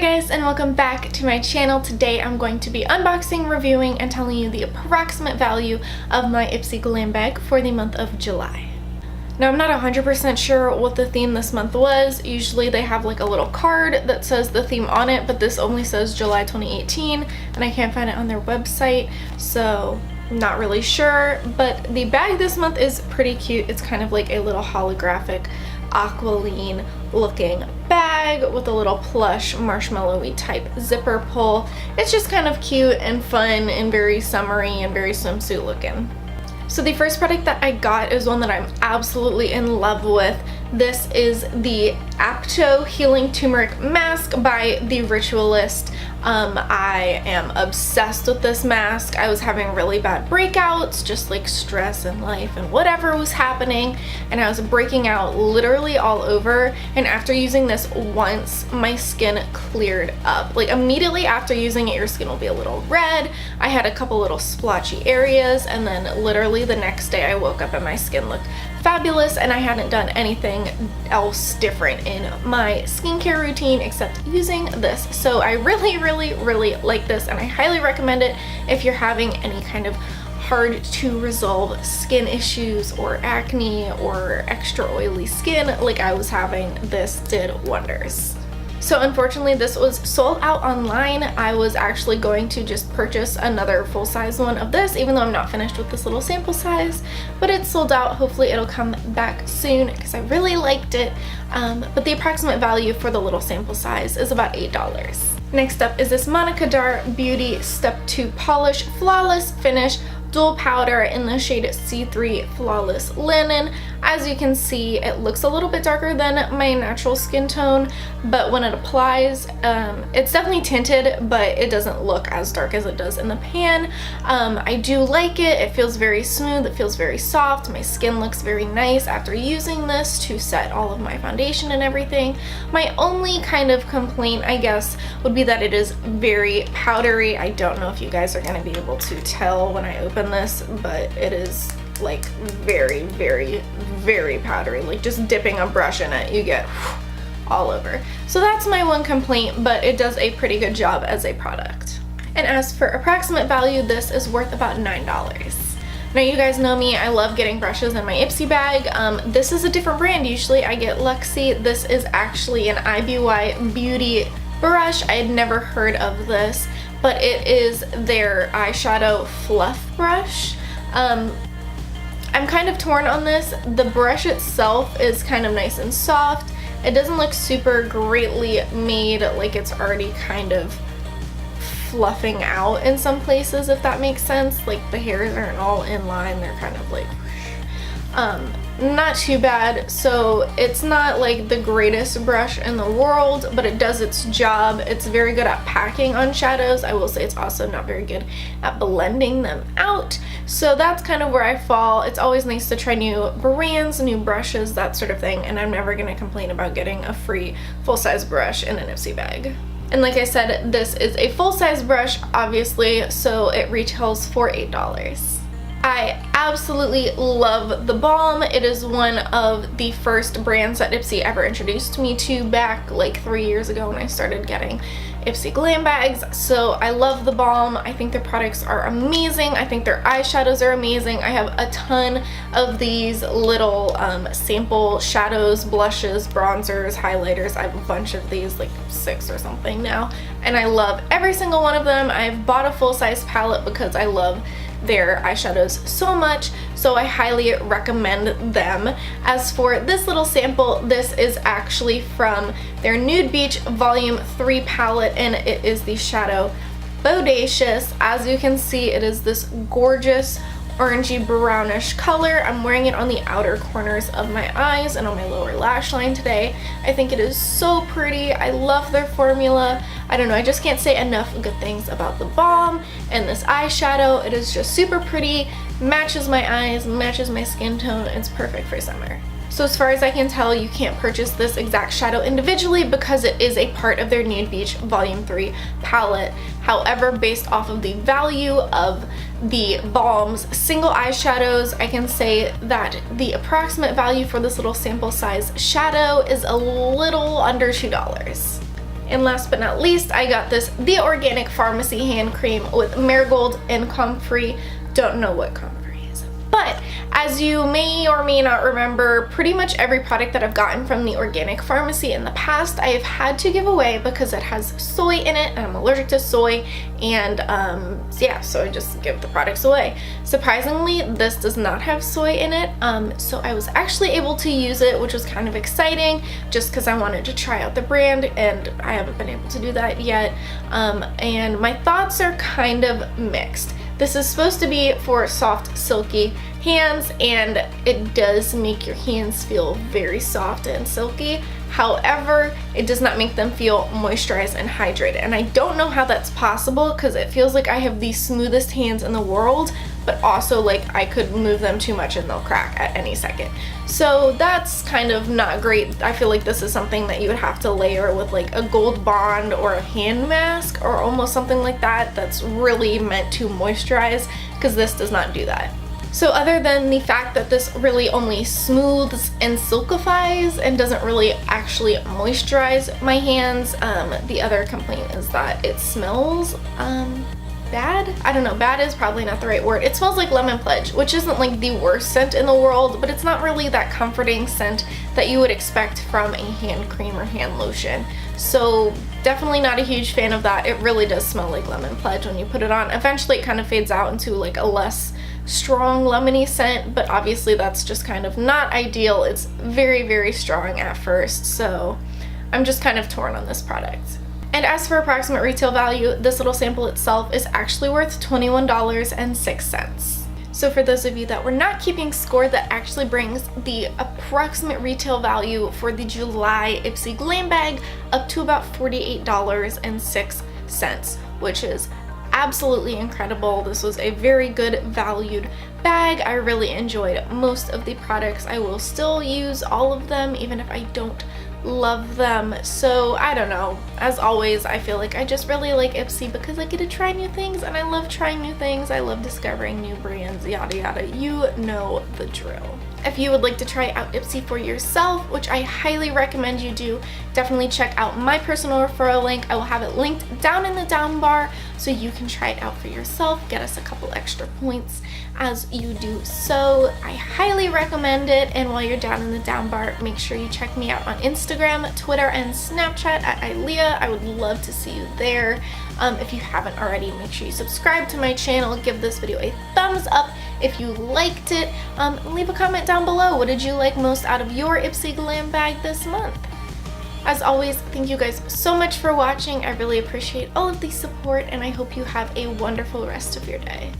guys, and welcome back to my channel. Today I'm going to be unboxing, reviewing, and telling you the approximate value of my Ipsy glam bag for the month of July. Now I'm not 100% sure what the theme this month was. Usually they have like a little card that says the theme on it, but this only says July 2018 and I can't find it on their website, so I'm not really sure. But the bag this month is pretty cute. It's kind of like a little holographic aqualine looking bag with a little plush marshmallowy type zipper pull. It's just kind of cute and fun and very summery and very swimsuit looking. So the first product that I got is one that I'm absolutely in love with. This is the Apto Healing Turmeric Mask by The Ritualist. I am obsessed with this mask. I was having really bad breakouts, just like stress in life and whatever was happening, and I was breaking out literally all over, and after using this once, my skin cleared up. Like immediately after using it, your skin will be a little red. I had a couple little splotchy areas, and then literally the next day I woke up and my skin looked fabulous, and I hadn't done anything else different in my skincare routine except using this. So I really like this, and I highly recommend it if you're having any kind of hard to resolve skin issues or acne or extra oily skin like I was having. This did wonders. So unfortunately this was sold out online. I was actually going to just purchase another full-size one of this, even though I'm not finished with this little sample size, but it's sold out. Hopefully it'll come back soon because I really liked it. But the approximate value for the little sample size is about $8. Next up is this Monica Dar Beauty Step 2 Polish Flawless Finish Dual Powder in the shade C3 Flawless Linen. As you can see, it looks a little bit darker than my natural skin tone, but when it applies, it's definitely tinted, but it doesn't look as dark as it does in the pan. I do like it. It feels very smooth. It feels very soft. My skin looks very nice after using this to set all of my foundation and everything. My only kind of complaint, I guess, would be that it is very powdery. I don't know if you guys are going to be able to tell when I open this, but it is like very powdery. Like just dipping a brush in it, you get all over. So that's my one complaint, but it does a pretty good job as a product. And as for approximate value, this is worth about $9. Now you guys know me, I love getting brushes in my Ipsy bag. This is a different brand. Usually I get Luxie. This is actually an IBY Beauty brush. I had never heard of this, but it is their eyeshadow fluff brush. I'm kind of torn on this. The brush itself is kind of nice and soft. It doesn't look super greatly made, like it's already kind of fluffing out in some places, if that makes sense. Like the hairs aren't all in line, they're kind of like not too bad. So it's not like the greatest brush in the world, but it does its job. It's very good at packing on shadows. I will say it's also not very good at blending them out. So that's kind of where I fall. It's always nice to try new brands, new brushes, that sort of thing, and I'm never going to complain about getting a free full-size brush in an Ipsy bag. And like I said, this is a full-size brush, obviously, so it retails for $8. I absolutely love the balm. It is one of the first brands that Ipsy ever introduced me to back like 3 years ago when I started getting Ipsy glam bags. So I love the balm. I think their products are amazing. I think their eyeshadows are amazing. I have a ton of these little sample shadows, blushes, bronzers, highlighters. I have a bunch of these, like 6 or something now, and I love every single one of them. I've bought a full-size palette because I love their eyeshadows so much, so I highly recommend them. As for this little sample, this is actually from their Nude Beach Volume 3 palette, and it is the shadow Bodacious. As you can see, it is this gorgeous orangey brownish color. I'm wearing it on the outer corners of my eyes and on my lower lash line today. I think it is so pretty. I love their formula. I don't know, I just can't say enough good things about the balm and this eyeshadow. It is just super pretty, matches my eyes, matches my skin tone. It's perfect for summer. So as far as I can tell, you can't purchase this exact shadow individually because it is a part of their Nude Beach Volume 3 palette. However, based off of the value of the balm's single eyeshadows, I can say that the approximate value for this little sample size shadow is a little under $2. And last but not least, I got this The Organic Pharmacy hand cream with Marigold and Comfrey. Don't know what Comfrey is. But as you may or may not remember, pretty much every product that I've gotten from the Organic Pharmacy in the past, I have had to give away because it has soy in it, and I'm allergic to soy, and yeah, so I just give the products away. Surprisingly, this does not have soy in it, so I was actually able to use it, which was kind of exciting, just because I wanted to try out the brand, and I haven't been able to do that yet, and my thoughts are kind of mixed. This is supposed to be for soft, silky hands, and it does make your hands feel very soft and silky. However, it does not make them feel moisturized and hydrated. And I don't know how that's possible because it feels like I have the smoothest hands in the world, but also like I could move them too much and they'll crack at any second. So that's kind of not great. I feel like this is something that you would have to layer with like a Gold Bond or a hand mask or almost something like that that's really meant to moisturize, because this does not do that. So other than the fact that this really only smooths and silkifies and doesn't really actually moisturize my hands, the other complaint is that it smells bad. I don't know, bad is probably not the right word. It smells like lemon pledge, which isn't like the worst scent in the world, but it's not really that comforting scent that you would expect from a hand cream or hand lotion. So definitely not a huge fan of that. It really does smell like lemon pledge when you put it on. Eventually it kind of fades out into like a less strong lemony scent, but obviously that's just kind of not ideal. It's very, very strong at first, so I'm just kind of torn on this product. And as for approximate retail value, this little sample itself is actually worth $21.06. So for those of you that were not keeping score, that actually brings the approximate retail value for the July Ipsy Glam Bag up to about $48.06, which is absolutely incredible. This was a very good valued bag. I really enjoyed most of the products. I will still use all of them even if I don't love them. So I don't know, as always I feel like I just really like Ipsy because I get to try new things, and I love trying new things. I love discovering new brands, yada yada, you know the drill. If you would like to try out Ipsy for yourself, which I highly recommend you do, definitely check out my personal referral link. I will have it linked down in the down bar so you can try it out for yourself, get us a couple extra points as you do so. I highly recommend it, and while you're down in the down bar, make sure you check me out on Instagram, Twitter, and Snapchat at Ilea. I would love to see you there. If you haven't already, make sure you subscribe to my channel, give this video a thumbs up if you liked it, leave a comment down below. What did you like most out of your Ipsy Glam Bag this month? As always, thank you guys so much for watching. I really appreciate all of the support, and I hope you have a wonderful rest of your day.